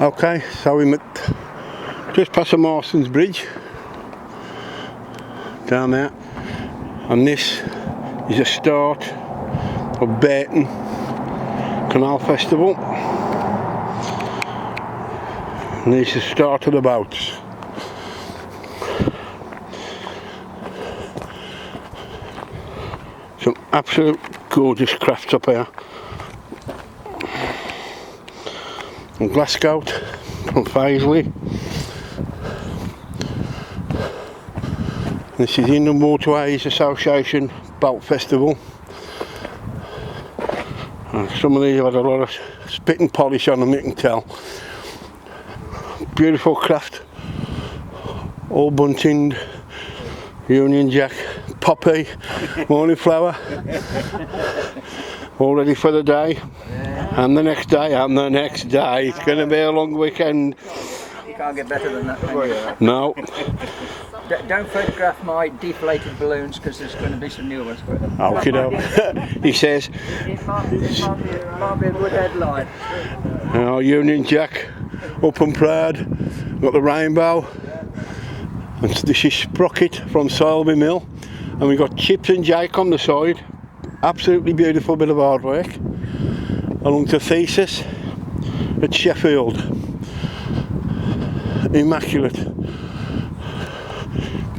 Okay, so we're just past the Marston's Bridge down there, and this is the start of Burton Canal Festival, and this is the start of the boats. Some absolute gorgeous crafts up here. From Glasgow, from Paisley. This is the Inland Waterways Association Boat Festival. And some of these have had a lot of spit and polish on them, you can tell. Beautiful craft, all bunting, Union Jack, poppy, morning flower, all ready for the day. And the next day, and the next day. It's going to be a long weekend. You can't get better than that, can you? No. Don't photograph my deflated balloons, because there's going to be some new ones for them. Okay, no. He says. It might be a good headline. Union Jack, up and proud. Got the rainbow. And this is Sprocket from Selby Mill. And we've got Chips and Jake on the side. Absolutely beautiful bit of artwork. Along to Thesis at Sheffield. Immaculate.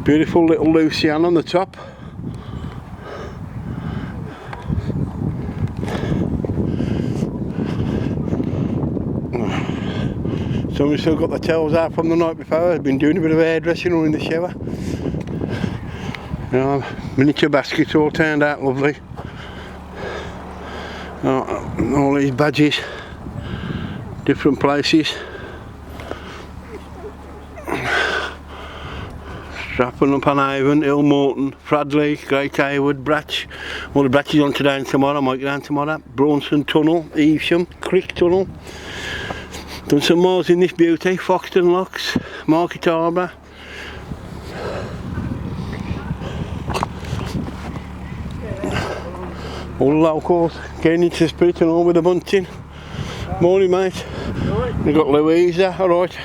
Beautiful little Lucian on the top. So we've still got the towels out from the night before. I've been doing a bit of hairdressing or in the shower. Miniature baskets all turned out lovely. All these badges, different places. Strapping up on Avon, Ilmorton, Fradley, Great Haywood, Bratch. All the Bratches on today and tomorrow, I might get down tomorrow. Braunson Tunnel, Evesham, Creek Tunnel. Done some miles in this beauty, Foxton Locks, Market Harbour. All the locals getting into the spirit and all with the bunting. Morning, mate. We've got Louisa, alright.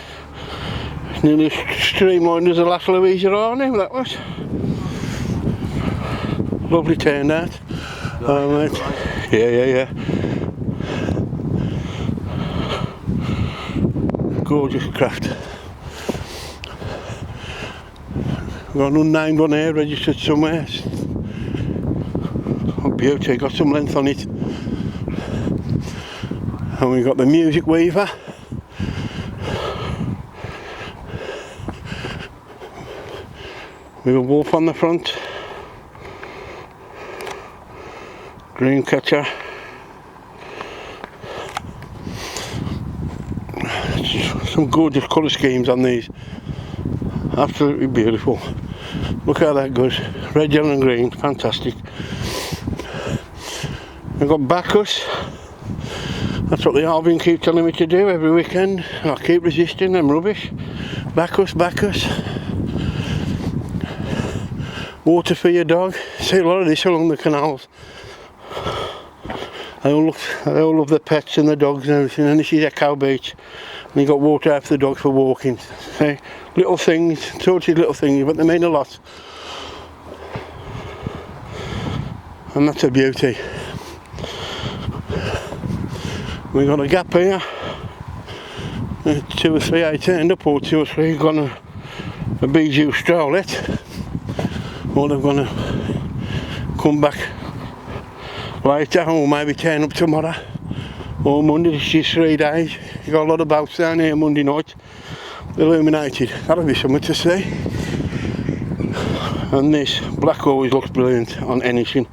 Nearly as streamlined as the last Louisa Arnie, that was. Lovely turnout. Mate. Yeah. Gorgeous craft. We've got an unnamed one here, registered somewhere. Beauty, got some length on it. And we've got the Music Weaver. With a wolf on the front. Green catcher. Some gorgeous colour schemes on these. Absolutely beautiful. Look how that goes. Red, yellow and green, fantastic. I've got Bacchus. That's what the Albion keep telling me to do every weekend. I keep resisting them rubbish. Bacchus. Water for your dog. See a lot of this along the canals. They all love the pets and the dogs and everything. And this is Echo Beach. And you got water out for the dogs for walking. See, little things, sorted little things, but they mean a lot. And that's a beauty. We've got a gap here, 2 or 3 I turned up, or 2 or 3 gone a bijou stroll it, or they're going to come back later, or maybe turn up tomorrow, or Monday. This is 3 days. You've got a lot of boats down here Monday night, illuminated. That'll be something to see. And this black always looks brilliant on anything.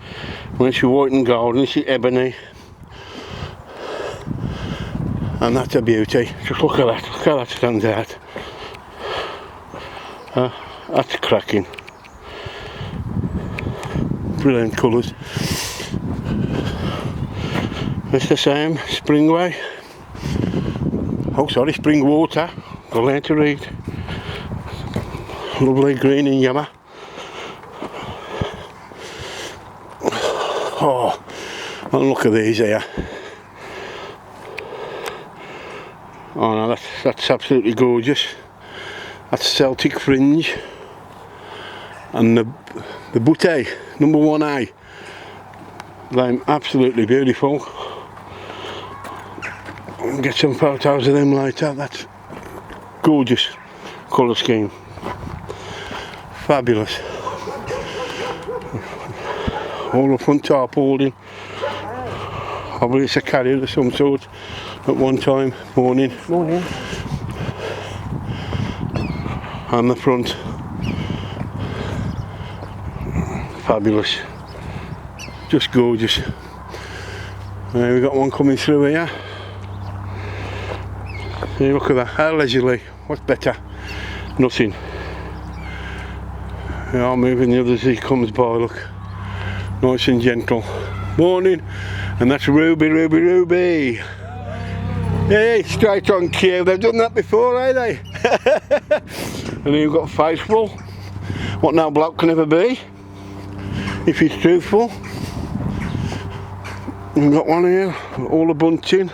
When it's white and gold, and this is ebony. And that's a beauty. Just look at that. Look how that stands out. That's cracking. Brilliant colours. It's the same. Springway. Oh, sorry, spring water. Got to learn to read. Lovely green and yellow. Oh, and look at these here. Oh no, that's absolutely gorgeous. That's Celtic fringe. And the butte, number 1A. They're absolutely beautiful. I'll get some photos of them later. That's gorgeous colour scheme. Fabulous. All the front tarpaulin. Probably it's a carrier of some sort at one time. Morning. Morning. And the front. Fabulous. Just gorgeous. We've got one coming through here. Hey, look at that. How leisurely. What's better? Nothing. Yeah, I'm moving the others as he comes by, look. Nice and gentle. Morning. And that's Ruby, Ruby, Ruby. Hey, straight on cue. They've done that before, ain't they? And then you've got Faithful. What no bloke can ever be, if he's truthful. We've got one here, all the bunting.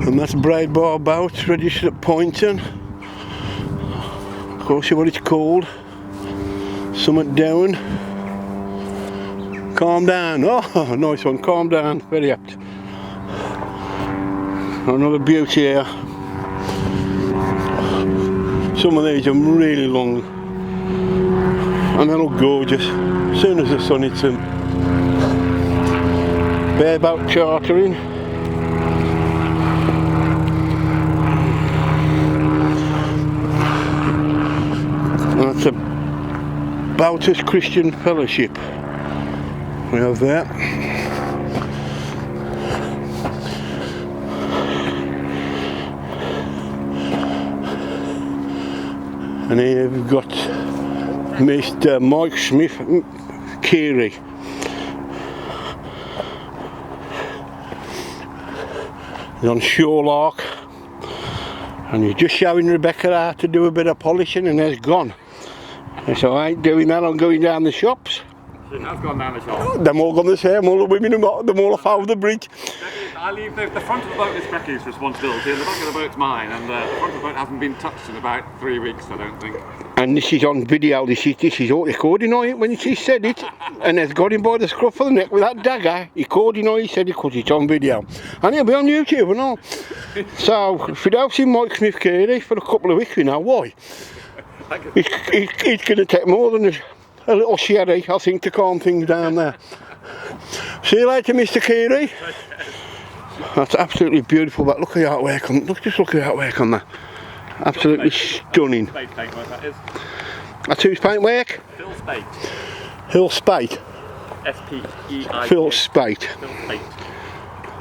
And that's Braid Bar Boat, registered at Poynton. Of course, you know what it's called. Summit Down. Calm down. Oh, nice one. Calm down. Very apt. Another beauty here. Some of these are really long. And they look gorgeous. As soon as the sun hits them. Bareboat chartering. That's a Baptist Christian Fellowship. We have that. And here we've got Mr. Mike Smith Keary. He's on Shorelark. And he's just showing Rebecca how to do a bit of polishing, and there's gone. So I ain't doing that, I'm going down the shops. She has gone down the shop. Them all gone the same, all the women, them all off over the bridge. I leave the front of the boat is Becky's responsibility and the back of the boat's mine, and the front of the boat hasn't been touched in about 3 weeks, I don't think. And this is on video, this is all recording on it when she said it, and they've got him by the scruff of the neck with that dagger, recording on it, he said it because it's on video. And it'll be on YouTube and all. So, if you don't see Mike Smith Carey for a couple of weeks, we know why. It's going to take more than a little sherry, I think, to calm things down there. See you later, Mr. Carey. That's absolutely beautiful. That look at the artwork on. Just look at the artwork on that. Absolutely stunning. Spate paintwork, that is. That's whose paintwork? Phil Spate. Hill Spate. S-P-E-I-T. Phil Spate. Phil Spate.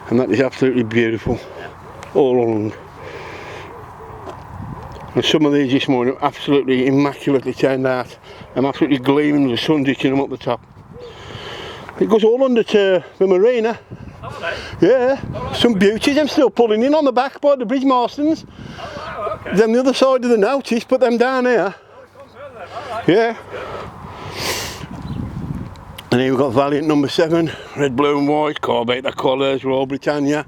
And that is absolutely beautiful. Yeah. All along. And some of these this morning are absolutely immaculately turned out. I'm absolutely gleaming with the sun ditching them up the top. It goes all under to the marina. Oh, yeah, some beauties. I'm still pulling in on the back by the Bridge Marstons. Oh, wow, okay. Then the other side of the notice, put them down here. Yeah. And here we've got Valiant number 7, red, blue and white, carburetor colours, Royal Britannia.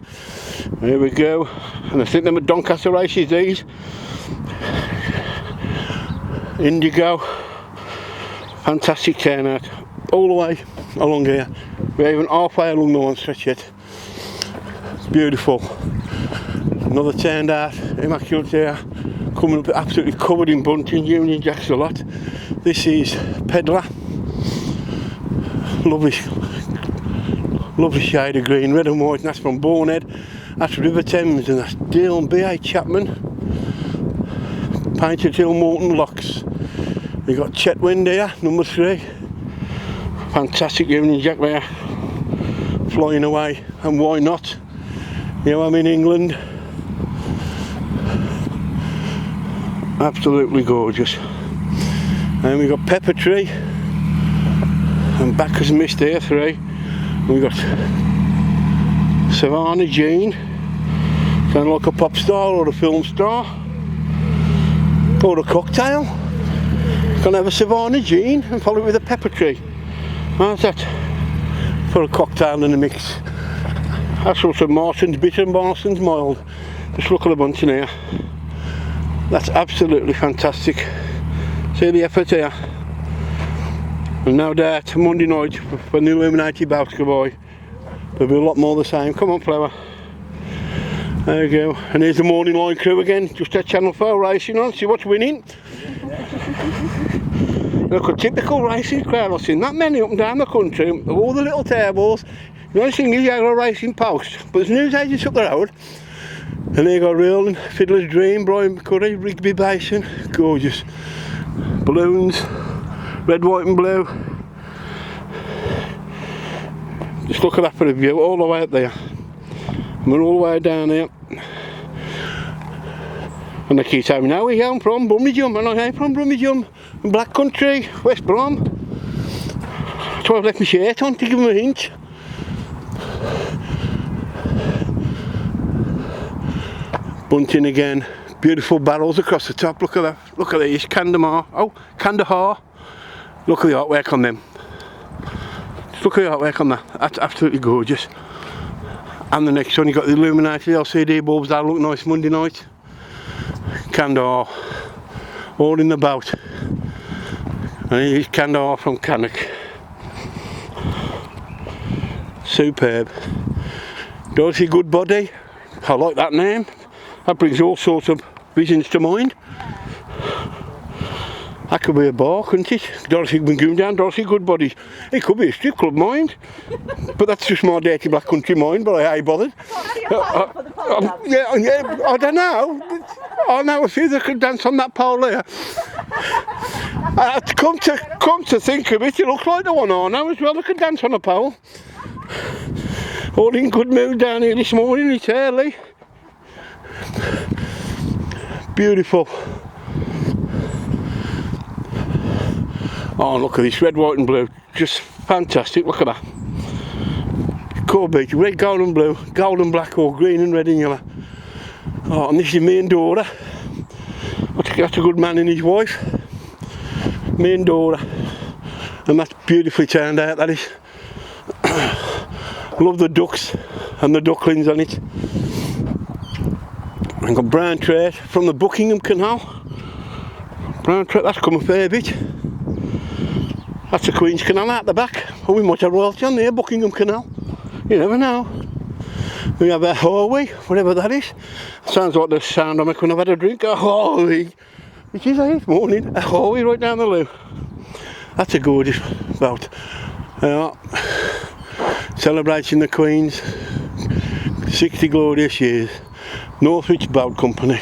Here we go. And I think them at Doncaster races, these. Indigo. Fantastic turnout. All the way along here. We're even halfway along the one stretch yet. It's beautiful. Another turned out, immaculate here. Coming up absolutely covered in bunting, Union Jacks a lot. This is Peddler. Lovely shade of green, red and white, and that's from Bournehead. That's River Thames, and that's Dale B.A. Chapman. Painted Hill Morton locks. We've got Chetwynd here, number 3. Fantastic Union Jack there, flying away, and why not? You know, I'm in England. Absolutely gorgeous. And we've got Pepper Tree, and Bacchus Mist here, 3. And we've got Savannah Jean, kind of like a pop star or a film star, or a cocktail. Can have a Savannah Jean and follow it with a Pepper Tree. How's that for a cocktail in a mix? That's also Marston's bitter and Marston's mild. Just look at the bunting here. That's absolutely fantastic. See the effort here. And no doubt Monday night when the illuminated boats go by, there'll be a lot more the same. Come on, Flower. There you go. And here's the morning line crew again, just at Channel 4 racing on. See what's winning. Look, a typical racing crowd. I've seen that many up and down the country. All the little tables. The only thing is you have a racing post. But there's news agents up the road. And they got Real and Fiddler's Dream, Brian Curry, Rigby Basin. Gorgeous. Balloons. Red, white and blue. Just look at that for a view, all the way up there. And we're all the way down here. And they keep saying, now we I'm from Bromwich, and I'm from Bromwich, Black Country West Brom. So I've left my shirt on to give them a hint. Bunting again. Beautiful barrels across the top. Look at that. Look at these. Kandahar. Oh, Kandahar. Look at the artwork on them. Just look at the artwork on that. That's absolutely gorgeous. And the next one, you got the illuminated LCD bulbs. That'll look nice Monday night. Kandahar. All in the boat. And here's Kandahar from Cannock. Superb. Dorothy Goodbody. I like that name. That brings all sorts of visions to mind. That could be a bar, couldn't it? Dorothy Magoon down, Dorothy Goodbody. It could be a strip club, mind. But that's just my dirty Black Country mind, but I ain't bothered. Yeah, I don't know. I know a few that could dance on that pole there. Come to think of it, it looks like the one I know as well that could dance on a pole. All in good mood down here this morning, it's early. Beautiful. Oh, look at this red, white and blue. Just fantastic, look at that. Core beach, red, gold and blue, gold and black or green and red and yellow. Oh, and this is me and Dora. That's a good man and his wife. Me and Dora. And that's beautifully turned out, that is. Love the ducks and the ducklings on it. I've got brown trout from the Buckingham Canal. Brown trout, that's come a fair bit. That's the Queen's Canal out the back. Oh, we might have royalty on there, Buckingham Canal. You never know. We have a Hallway, whatever that is. Sounds like the sound I make when I've had a drink. A Hallway. Which is this morning. A Hallway right down the loo. That's a gorgeous boat. Celebrating the Queen's 60 glorious years. Northwich Boat Company.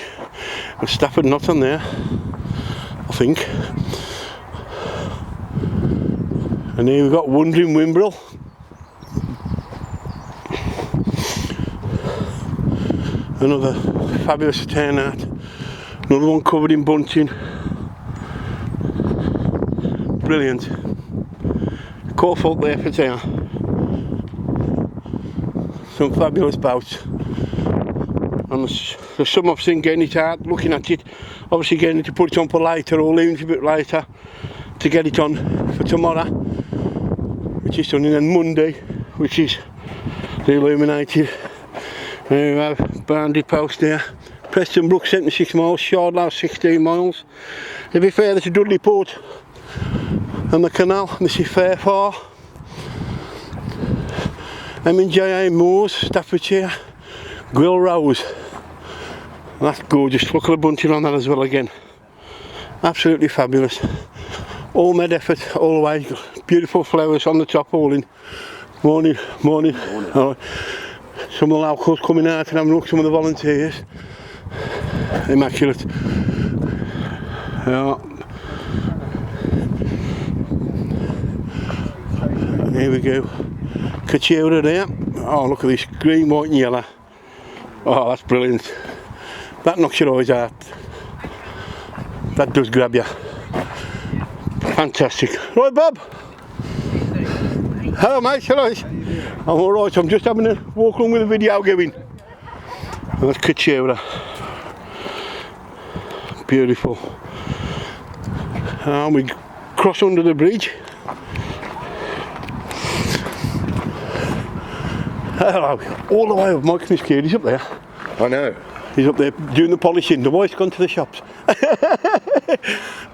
And Stafford not on there, I think. And here we've got Wandering Wimbrel. Another fabulous turnout. Another one covered in bunting. Brilliant. Caught folk there for town. Some fabulous boats. And there's some I've seen getting it out, looking at it, obviously getting it to put it on for later or leaving it a bit later to get it on for tomorrow, which is Sunday, and Monday, which is the illuminated. There we have Boundary Post there. Preston Brook 76 miles, Shardlow 16 miles. To be fair, there's a Dudley Port and the canal, and this is Fairfar. M&J Moors, Staffordshire. Grill Rose. That's gorgeous. Look at the bunting on that as well again. Absolutely fabulous. All made effort all the way. Beautiful flowers on the top, all in. Morning, morning. Some of the locals coming out and having a look, some of the volunteers. Immaculate. Yeah. Here we go. Kachura there. Oh, look at this green, white and yellow. Oh, that's brilliant. That knocks your eyes out. That does grab you. Fantastic. Right, Bob? Hello, mate. Hello. I'm alright. I'm just having a walk along with a video going. That's Kachura. Beautiful. And we cross under the bridge. Hello. All the way up, Mike Smith's kid, he's up there. I know. He's up there doing the polishing. The boy's gone to the shops.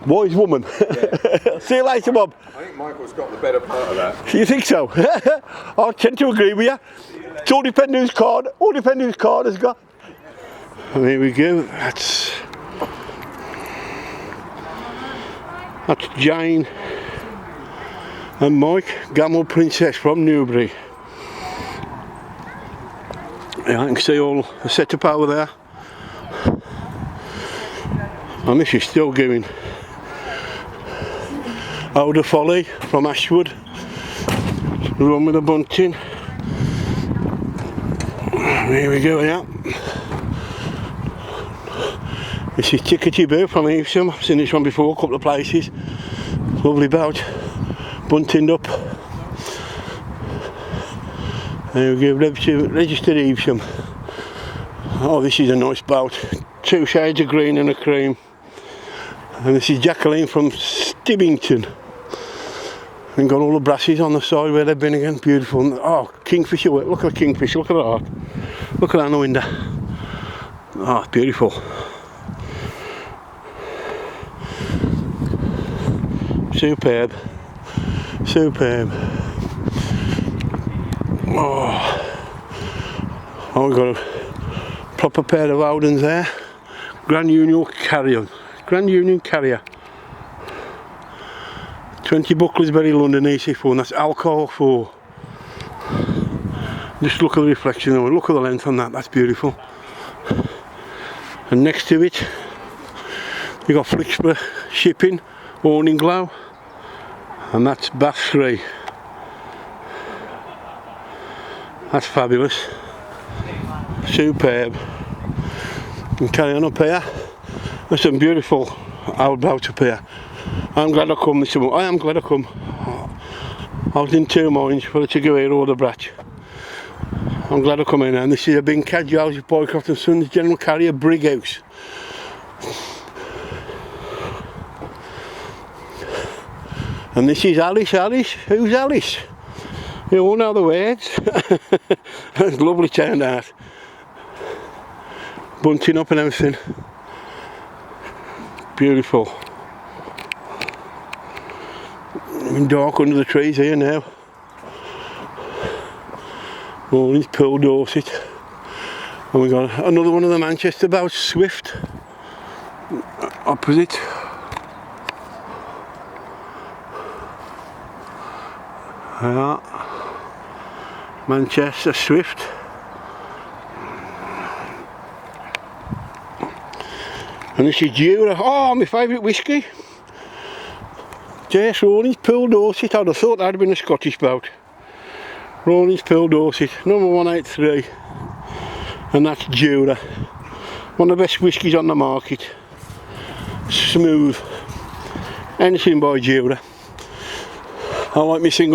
Wise woman. Yeah. See you later, Bob. I think Michael's got the better part of that. You think so? I tend to agree with you. It's all depending whose card. All depending whose card has got. And here we go. That's Jane and Mike, Gamble Princess from Newbury. Yeah, I can see all the setup over there. And this is still going. Outer Folly from Ashwood. Run with the bunting. Here we go, yeah. This is Tickety Boo from Evesham. I've seen this one before, a couple of places. Lovely boat. Bunting up. There we go, registered Evesham. Oh, this is a nice boat. 2 shades of green and a cream. And this is Jacqueline from Stibbington. And got all the brasses on the side where they've been again. Beautiful. Oh, kingfisher work. Look at the kingfisher. Look at that. Look at that on the window. Oh, it's beautiful. Superb. Superb. Oh, we've got a proper pair of Howdens there. Grand Union Carrier. Grand Union Carrier. 20 Bucklesbury London AC4, and that's alcohol 4. Just look at the reflection, look at the length on that, that's beautiful. And next to it, you got Flixborough Shipping, Awning Glow, and that's Bath 3. That's fabulous. Superb. And carry on up here. There's some beautiful old boats up here. I'm glad I come this morning. I am glad I come. I was in 2 minds whether to go here or the Bratch. I'm glad I come in, and this is a big cadge house of Boycroft and Sons General Carrier Brig House. And this is Alice. Alice? Who's Alice? You all know the words. It's lovely turned out. Bunting up and everything. Beautiful. In dark under the trees here now. Morning's Pearl Dorset. And we got another one of the Manchester boats, Swift. Opposite. Manchester Swift. And this is Jura. Oh, my favourite whiskey. J.S. Rawlings Pearl Dorset. I'd have thought that'd have been a Scottish boat. Rawlings Pearl Dorset, number 183. And that's Jura. One of the best whiskies on the market. Smooth. Anything by Jura. I like my single